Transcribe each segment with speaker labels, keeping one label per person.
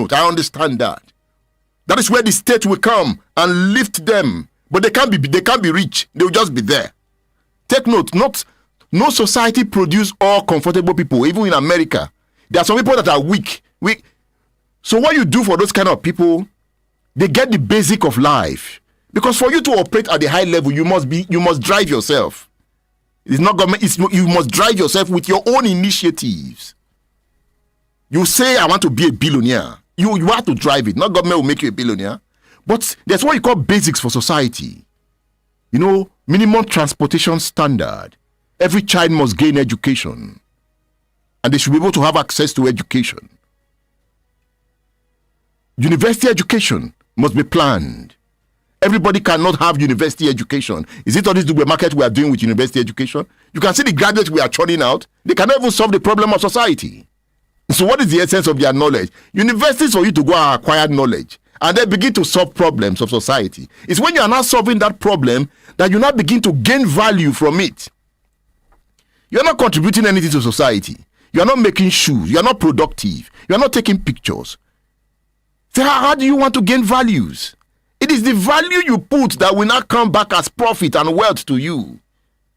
Speaker 1: note. I understand that. That is where the state will come and lift them. But they can't be rich. They will just be there. Take note, no society produce all comfortable people, even in America. There are some people that are weak. So what you do for those kind of people, they get the basic of life. Because for you to operate at the high level, you must drive yourself. It's not government, you must drive yourself with your own initiatives. You say, I want to be a billionaire. You have to drive it. Not government will make you a billionaire. But that's what you call basics for society. You know, minimum transportation standard. Every child must gain education. And they should be able to have access to education. University education must be planned. Everybody cannot have university education. Is it all this double market we are doing with university education? You can see the graduates we are churning out. They cannot even solve the problem of society. So what is the essence of their knowledge? Universities for you to go and acquire knowledge and then begin to solve problems of society. It's when you are not solving that problem that you now begin to gain value from it. You are not contributing anything to society. You are not making shoes. You are not productive. You are not taking pictures. So how do you want to gain values? It is the value you put that will not come back as profit and wealth to you.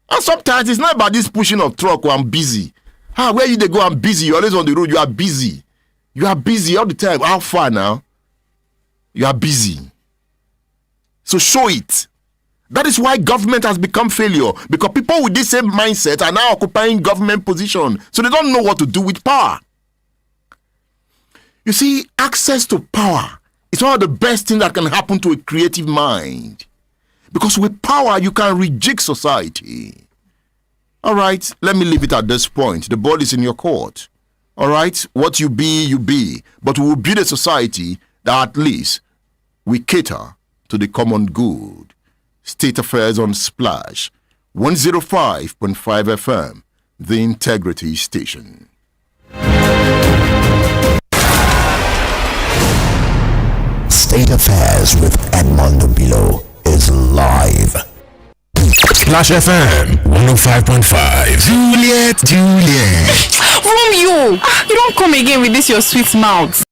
Speaker 1: And sometimes it's not about this pushing of truck or I'm busy. Where you they go? I'm busy. You're always on the road. You are busy. You are busy all the time. How far now? You are busy. So show it. That is why government has become failure. Because people with this same mindset are now occupying government position. So they don't know what to do with power. You see, access to power is one of the best things that can happen to a creative mind. Because with power, you can rejig society. All right, let me leave it at this point. The ball is in your court. All right, what you be, you be. But we will build a society that at least we cater to the common good. State Affairs on Splash 105.5 FM, the Integrity Station.
Speaker 2: State Affairs with Edmondo Bilo is live.
Speaker 3: Splash FM 105.5. Juliet.
Speaker 4: Romeo, you don't come again with this your sweet mouth.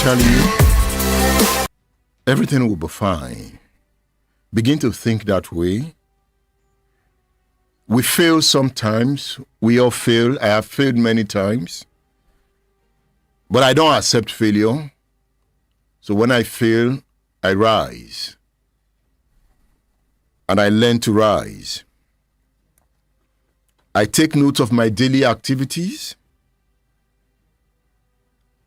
Speaker 1: tell you, everything will be fine. Begin to think that way. We fail sometimes. We all fail. I have failed many times. But I don't accept failure. So when I fail, I rise. And I learn to rise. I take note of my daily activities.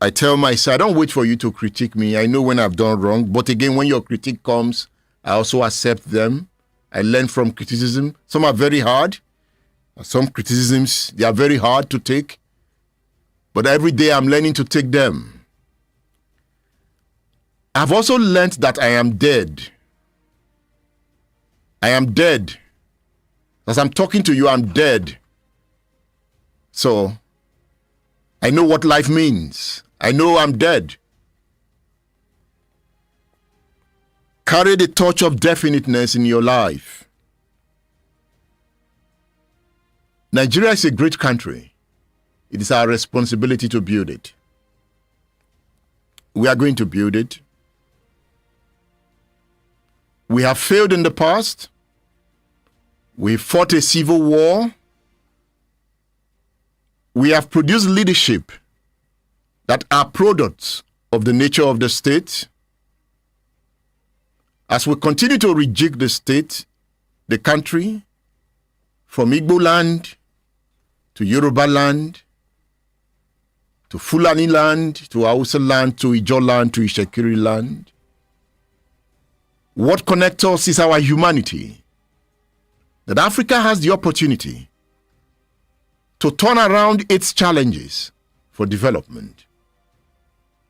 Speaker 1: I tell myself, I don't wait for you to critique me. I know when I've done wrong. But again, when your critique comes, I also accept them. I learn from criticism. Some are very hard. Some criticisms, they are very hard to take. But every day I'm learning to take them. I've also learned that I am dead. I am dead. As I'm talking to you, I'm dead. So, I know what life means. I know I'm dead. Carry the torch of definiteness in your life. Nigeria is a great country. It is our responsibility to build it. We are going to build it. We have failed in the past. We fought a civil war. We have produced leadership that are products of the nature of the state. As we continue to reject the state, the country, from Igbo land to Yoruba land, to Fulani land, to Hausa land, to Ijaw land, to Ishekiri land, what connects us is our humanity. That Africa has the opportunity to turn around its challenges for development.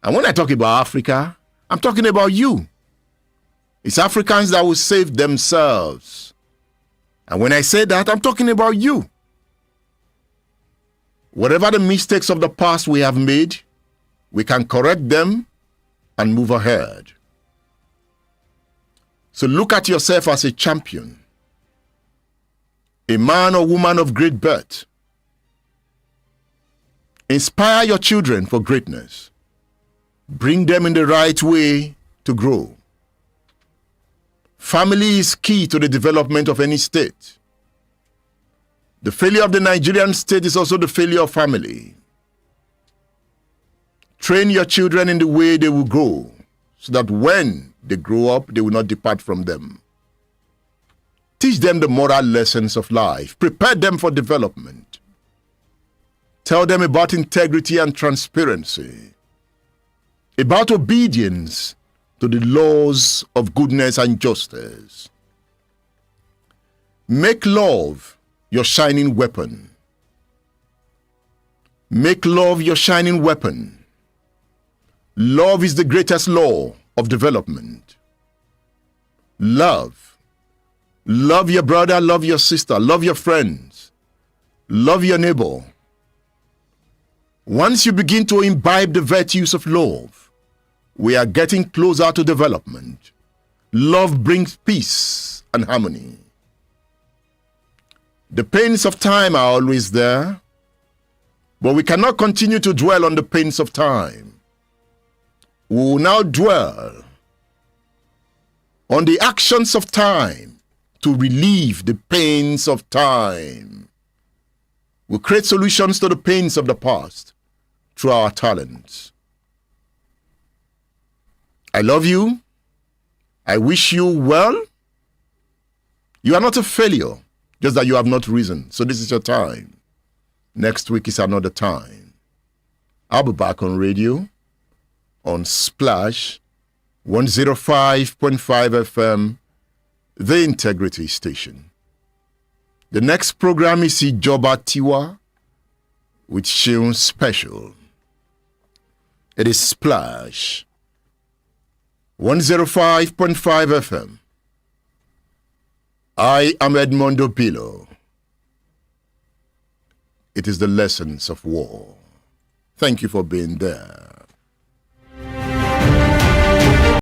Speaker 1: And when I talk about Africa, I'm talking about you. It's Africans that will save themselves. And when I say that, I'm talking about you. Whatever the mistakes of the past we have made, we can correct them and move ahead. So look at yourself as a champion, a man or woman of great birth. Inspire your children for greatness. Bring them in the right way to grow. Family is key to the development of any state. The failure of the Nigerian state is also the failure of family. Train your children in the way they will grow, so that when they grow up, they will not depart from them. Teach them the moral lessons of life. Prepare them for development. Tell them about integrity and transparency, about obedience to the laws of goodness and justice. Make love your shining weapon. Make love your shining weapon. Love is the greatest law of development. Love. Love your brother, love your sister, love your friends, love your neighbor. Once you begin to imbibe the virtues of love, we are getting closer to development. Love brings peace and harmony. The pains of time are always there, but we cannot continue to dwell on the pains of time. We will now dwell on the actions of time to relieve the pains of time. We create solutions to the pains of the past through our talents. I love you. I wish you well. You are not a failure, just that you have not risen. So this is your time. Next week is another time. I'll be back on radio on Splash 105.5 FM, the Integrity Station. The next program is Ijoba Tiwa with Shion Special. It is Splash 105.5 FM. I am Edmondo Bilo. It is the lessons of war. Thank you for being there.